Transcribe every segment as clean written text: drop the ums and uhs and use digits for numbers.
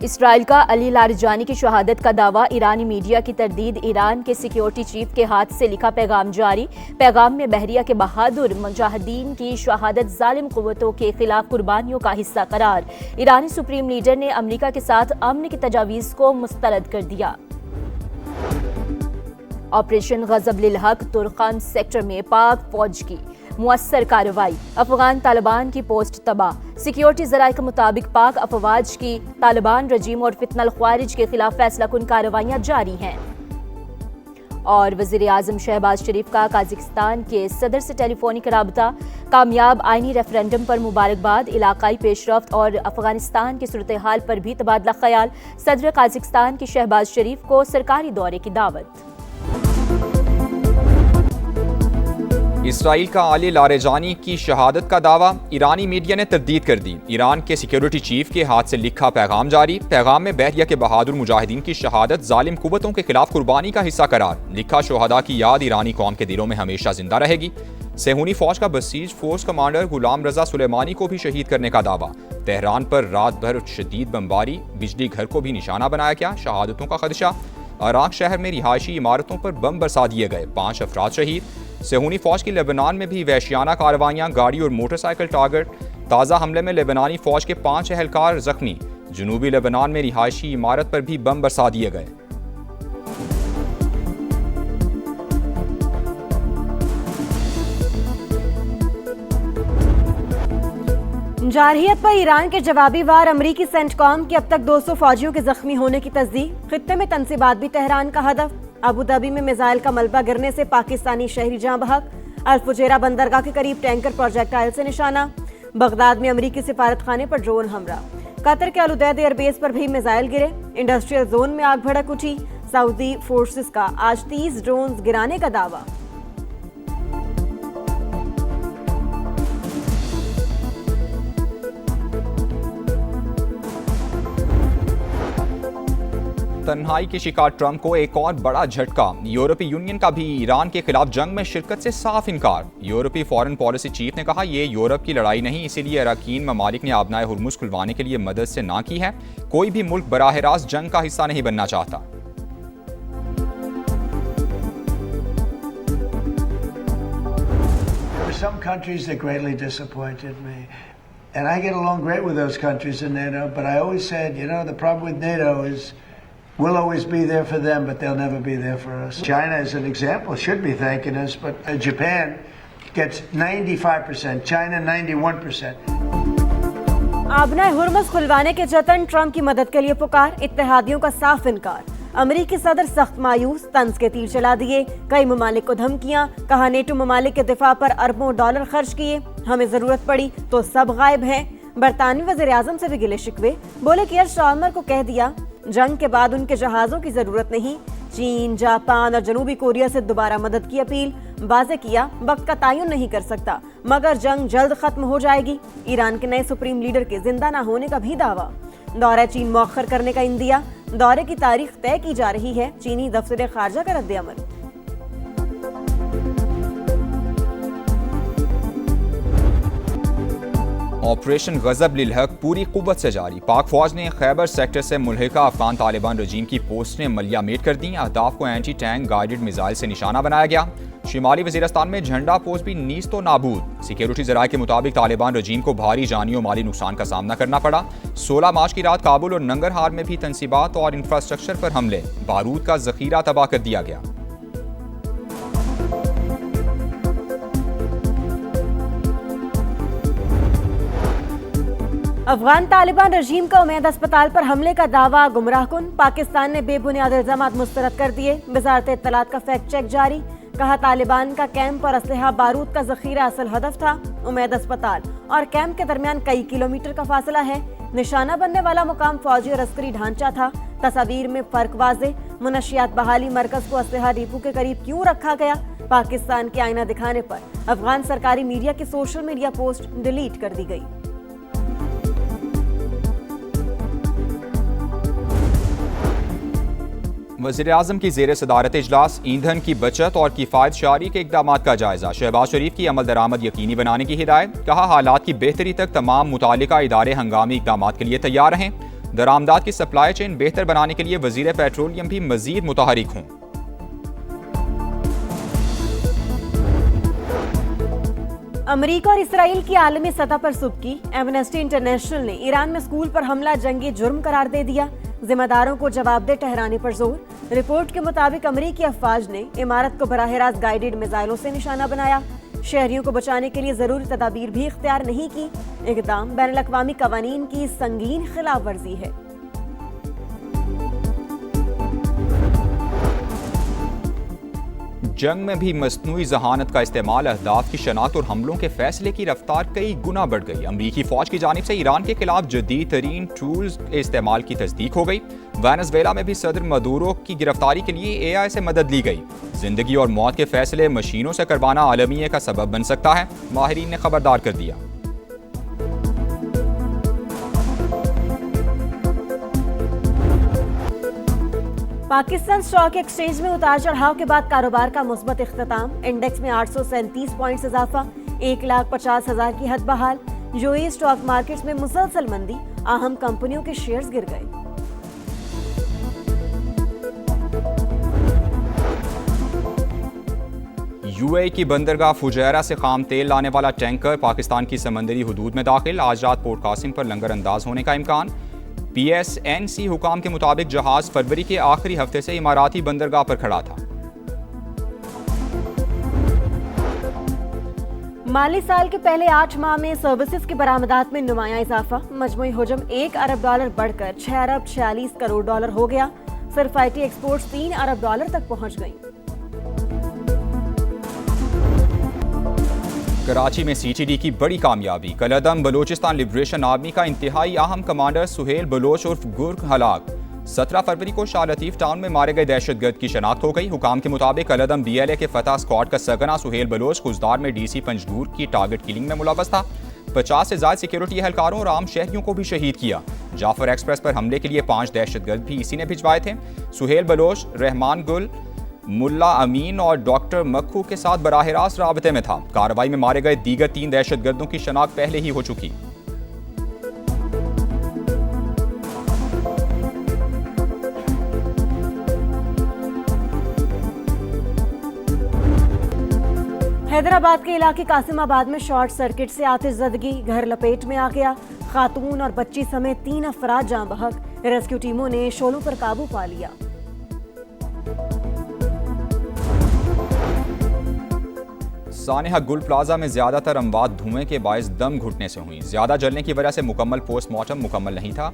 Israel का अली लारजानी की शहादत का दावा, ईरानी मीडिया की तरदीद, ईरान के सिक्योरिटी चीफ के हाथ से लिखा पैगाम जारी। पैगाम में बहरिया के बहादुर मुजाहिदीन की शहादत जालिम कुव्वतों के खिलाफ कुर्बानियों का हिस्सा करार। ईरानी सुप्रीम लीडर ने अमेरिका के साथ अमन की तजावीज़ को मुस्तरद कर दिया। ऑपरेशन गजब लिल हक, तुर्कान सेक्टर में पाक फौज की मुअस्सर कार्रवाई, अफगान तालिबान की पोस्ट तबाह। सिक्योरिटी जराये के मुताबिक पाक अफवाज की तालिबान रजीम और फितनल ख्वारिज के खिलाफ फैसला कुन कार्रवाइयां जारी हैं। और वज़ीर आज़म शहबाज शरीफ का काज़ाकिस्तान के सदर से टेलीफोनिक राबता, कामयाब आइनी रेफरेंडम पर मुबारकबाद, इलाकाई पेशरफ्त और अफगानिस्तान की सूरत हाल पर भी तबादला ख्याल। सदर काज़ाकिस्तान की शहबाज शरीफ को सरकारी दौरे की दावत। इसराइल का अली लारजानी की शहादत का दावा, ईरानी मीडिया ने तरदीद कर दी। ईरान के सिक्योरिटी चीफ के हाथ से लिखा पैगाम जारी। पैगाम में बहरिया के बहादुर मुजाहिदीन की शहादत जालिम कुव्वतों के खिलाफ कुर्बानी का हिस्सा करार। लिखा, शोहदा की याद ईरानी कौम के दिलों में हमेशा जिंदा रहेगी। सेहूनी फौज का बसीज फोर्स कमांडर गुलाम रजा सुलेमानी को भी शहीद करने का दावा। तेहरान पर रात भर शदीद बमबारी, बिजली घर को भी निशाना बनाया गया। शहादतों का खदशा, अराक शहर में रिहायशी इमारतों पर बम बरसा दिए गए, 5 अफराद शहीद। सेहूनी फौज की लेबनान में भी वहशियाना कार्रवाइयां, गाड़ी और मोटरसाइकिल टारगेट। ताज़ा हमले में लेबनानी फौज के 5 एहलकार जख्मी। जनूबी लेबनान में रिहायशी इमारत पर भी बम बरसा दिए गए। जारहियत पर ईरान के जवाबी वार, अमरीकी सेंटकॉम की अब तक 200 फौजियों के जख्मी होने की तस्दीक। खित्ते में तनसीबात भी तेहरान का हदफ। अबू धाबी में मिसाइल का मलबा गिरने से पाकिस्तानी शहरी जाँ बहक। अल फुजैरा बंदरगाह के करीब टैंकर प्रोजेक्टाइल से निशाना। बगदाद में अमरीकी सिफारत खाने पर ड्रोन हमला। कतर के अल उदैद एयरबेस पर भी मिसाइल गिरे। इंडस्ट्रियल जोन में आग भड़क उठी। सऊदी फोर्सेस का आज 30 ड्रोन गिराने का दावा। तन्हाई के शिकार ट्रंप को एक और बड़ा झटका। यूरोपीय यूनियन का भी ईरान के खिलाफ जंग में शिरकत से साफ इनकार। यूरोपीय फॉरेन पॉलिसी चीफ ने कहा, ये यूरोप की लड़ाई नहीं, इसीलिए अरकान ममालिक ने आबनाए हुर्मुज खुलवाने के लिए मदद से ना की है। कोई भी मुल्क बराह रास्त जंग का हिस्सा नहीं बनना चाहता। Some countries that greatly disappointed me, and I get along great with those countries in NATO. But I always said, the problem with NATO is we'll always be there for them, but they'll never be there for us. China, as an example, should be thanking us, but Japan gets 95%, China 91%. आबनाए हुर्मुज खुलवाने के जतन, Trump की मदद के लिए पुकार, इत्तेहादियों का साफ इनकार। अमरीकी सदर सख्त मायूस, तंज के तीर चला दिए। कई ममालिक को धमकियां, कहा नेटो ममालिक के दिफा पर अरबों डॉलर खर्च किए, हमें जरूरत पड़ी तो सब गायब हैं। बरतानवी वज़ीर आज़म से भी गिले शिकवे, बोले कि स्टार्मर को कह दिया जंग के बाद उनके जहाजों की जरूरत नहीं। चीन, जापान और जनूबी कोरिया से दोबारा मदद की अपील। वाज़े किया, वक्त का तयन नहीं कर सकता, मगर जंग जल्द खत्म हो जाएगी। ईरान के नए सुप्रीम लीडर के जिंदा न होने का भी दावा। दौरा चीन मौखर करने का इंदिया, दौरे की तारीख तय की जा रही है। चीनी दफ्तर खारजा का रद्द-ए-अमल। ऑपरेशन गजब लिल हक पूरी कुव्वत से जारी। पाक फौज ने खैबर सेक्टर से मुल्हिका अफगान तालिबान रजीम की पोस्टें मलियामेट कर दी। अहदाफ को एंटी टैंक गाइडेड मिसाइल से निशाना बनाया गया। शिमाली वजीरस्तान में झंडा पोस्ट भी नीज तो नाबूद। सिक्योरिटी जराये के मुताबिक तालिबान रजीम को भारी जानी और माली नुकसान का सामना करना पड़ा। 16 मार्च की रात काबुल और नंगरहार में भी तनसीबात और इंफ्रास्ट्रक्चर पर हमले, बारूद का जखीरा तबाह कर दिया गया। अफगान तालिबान रजीम का उमैद अस्पताल पर हमले का दावा गुमराहकुन। पाकिस्तान ने बेबुनियाद इल्जामात मुस्तरद कर दिए। वज़ारत इत्तलात का फैक्ट चेक जारी। कहा, तालिबान का कैंप और असलहा बारूद का जखीरा असल हदफ था। उमैद अस्पताल और कैंप के दरमियान कई किलोमीटर का फासला है। निशाना बनने वाला मुकाम फौजी और अस्करी ढांचा था। तस्वीर में फर्क वाज़े। मुनशियात बहाली मरकज को असलहा डिपो के करीब क्यों रखा गया? पाकिस्तान के आईना दिखाने पर अफगान सरकारी मीडिया की सोशल मीडिया पोस्ट डिलीट कर दी गई। वज़ीर आज़म की ज़ेर सदारत इजलास, ईंधन की बचत और किफ़ायत शारी के इक़दामात का जायज़ा। शहबाज शरीफ की अमल दरामद यकीनी बनाने की हिदायत। कहा, हालात की बेहतरी तक तमाम मुतालिका इदारे हंगामी इक़दामात के लिए तैयार रहें। दरामदात की सप्लाई चेन बेहतर बनाने के लिए वजीर पेट्रोलियम भी मजीद मुतहरिक हों। अमेरिका और इसराइल की आलमी सतह पर सुबकी। एमनेस्टी इंटरनेशनल ने ईरान में स्कूल पर हमला जंगी जुर्म करार दे दिया, जिम्मेदारों को जवाबदेह ठहराने पर जोर। रिपोर्ट के मुताबिक अमेरिकी अफवाज ने इमारत को बराह रास्त गाइडेड मिसाइलों से निशाना बनाया। शहरियों को बचाने के लिए जरूरी तदाबीर भी इख्तियार नहीं की। इक़दाम बैनुल अक़वामी कवानीन की संगीन खिलाफ वर्जी है। जंग में भी मसनूई जहानत का इस्तेमाल अहदाफ की शनाख्त और हमलों के फैसले की रफ्तार कई गुना बढ़ गई। अमरीकी फौज की जानिब से ईरान के खिलाफ जदीद तरीन टूल्स के इस्तेमाल की तस्दीक हो गई। वेनेजुएला में भी सदर मदूरो की गिरफ्तारी के लिए AI से मदद ली गई। जिंदगी और मौत के फैसले मशीनों से करवाना आलमिये का सबब बन सकता है, माहिरीन ने खबरदार कर दिया। पाकिस्तान स्टॉक एक्सचेंज में उतार चढ़ाव के बाद कारोबार का मुस्बत इख्तिताम। इंडेक्स में 837 पॉइंट्स इजाफा, 1,50,000 की हद बहाल। यूएई स्टॉक मार्केट्स में मुसलसल मंदी, अहम कंपनियों के शेयर्स गिर गए। UAE की बंदरगाह फुजैरा से खाम तेल लाने वाला टैंकर पाकिस्तान की समंदरी हुदूद में दाखिल। आज रात पोर्ट कासिम पर लंगर अंदाज होने का इम्कान। PSNC हुकाम के मुताबिक जहाज फरवरी के आखिरी हफ्ते से इमाराती बंदरगाह पर खड़ा था। माली साल के पहले 8 माह में सर्विसेज की बरामदात में नुमाया इजाफा। मजमूई हुजम $1 अरब बढ़कर $6 अरब 46 करोड़ हो गया। सिर्फ IT एक्सपोर्ट्स $3 अरब तक पहुंच गई। कराची में CTD की बड़ी कामयाबी। कलअदम बलोचिस्तान लिबरेशन आर्मी का इंतहाई अहम कमांडर सुहेल बलोच उर्फ गुर्ग हलाक। 17 फरवरी को शाह लतीफ टाउन में मारे गए दहशतगर्द की शनाख्त हो गई। हुकाम के मुताबिक कलअदम BLA के फतह स्क्वाड का सरगना सुहेल बलोच खुजदार में DC पंजगूर की टारगेट किलिंग में मुलव्वस था। 50 से ज्यादा सिक्योरिटी एहलकारों और आम शहरियों को भी शहीद किया। जाफर एक्सप्रेस पर हमले के लिए 5 दहशतगर्द भी इसी ने भिजवाए थे। सुहेल बलोच रहमान गुल, मुल्ला अमीन और डॉक्टर मक्खू के साथ बराह रास्त राबते में था। कार्रवाई में मारे गए दीगर 3 दहशतगर्दों की शनाख्त पहले ही हो चुकी। हैदराबाद के इलाके कासिमाबाद में शॉर्ट सर्किट से आतिशज़दगी, घर लपेट में आ गया। खातून और बच्ची समेत 3 अफराद जाँ बहक। रेस्क्यू टीमों ने शोलों पर काबू पा लिया। सानेहा गुल प्लाजा में ज्यादातर अमवात धुएं के बायस दम घुटने से हुई। ज्यादा जलने की वजह से मुकम्मल पोस्टमार्टम मुकम्मल नहीं था।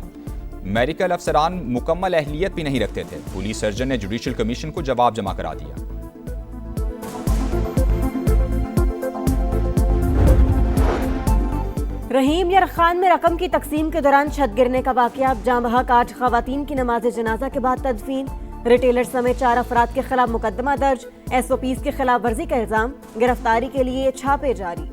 मेडिकल अफसरान मुकम्मल अहलियत भी नहीं रखते थे। पुलिस सर्जन ने जुडिशल कमीशन को जवाब जमा करा दिया। रहीम यार खान में रकम की तकसीम के दौरान छत गिरने का वाकया। जाँ बहक 8 खवातीन की नमाज जनाजा के बाद तदफीन। रिटेलर समेत 4 अफराद के खिलाफ मुकदमा दर्ज। SOPs की खिलाफ वर्जी का इल्जाम। गिरफ्तारी के लिए छापे जारी।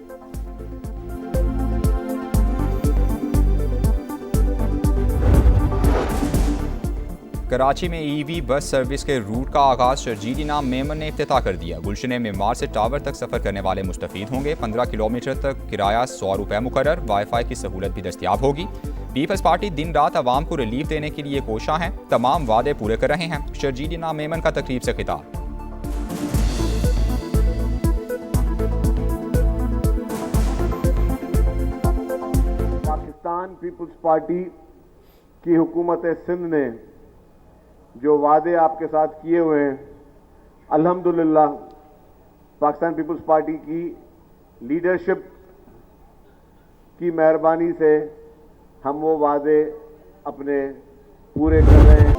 कराची में EV बस सर्विस के रूट का आगाज शर्जीली नाम मेमन ने इफ्तिताह कर दिया। गुलशन मेमार से टावर तक सफर करने वाले मुस्तफीद होंगे। 15 किलोमीटर तक किराया ₹100 मुकर्रर। वाईफाई की सहूलत भी दस्तियाब होगी। पीपल्स पार्टी दिन रात आवाम को रिलीफ देने के लिए कोशां है। तमाम वादे पूरे कर रहे हैं। शर्जीली नाम मेमन का तकरीब से खिताब। पाकिस्तान पीपल्स पार्टी की हुकूमत सिंध ने जो वादे आपके साथ किए हुए हैं, अल्हम्दुलिल्लाह पाकिस्तान पीपल्स पार्टी की लीडरशिप की मेहरबानी से हम वो वादे अपने पूरे कर रहे हैं।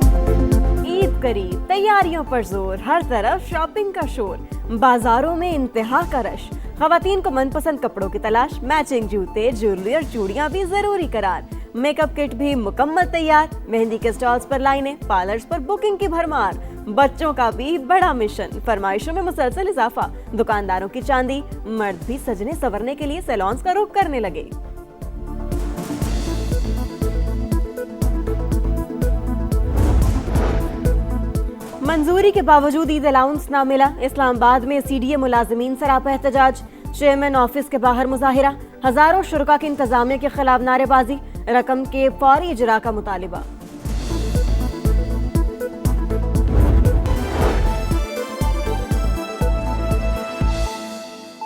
ईद करीब, तैयारियों पर जोर, हर तरफ शॉपिंग का शोर, बाजारों में इंतहा का रश। खवातीन को मनपसंद कपड़ों की तलाश, मैचिंग जूते, ज्वेलरी और चूड़ियां भी जरूरी करार। मेकअप किट भी मुकम्मल तैयार। मेहंदी के स्टॉल्स पर लाइनें, पार्लर्स पर बुकिंग की भरमार। बच्चों का भी बड़ा मिशन, फरमाइशों में मुसलसल इजाफा। दुकानदारों की चांदी, मर्द भी सजने संवरने के लिए सैलून्स का रुख करने लगे। मंजूरी के बावजूद ईद अलाउंस न मिला। इस्लामाबाद में CDA मुलाजिमीन सरापा एहतजाज। चेयरमैन ऑफिस के बाहर मुजाहिरा। हजारों शुरका की इंतजामिया के खिलाफ नारेबाजी। रकम के फौरी इजरा का मुतालिबा।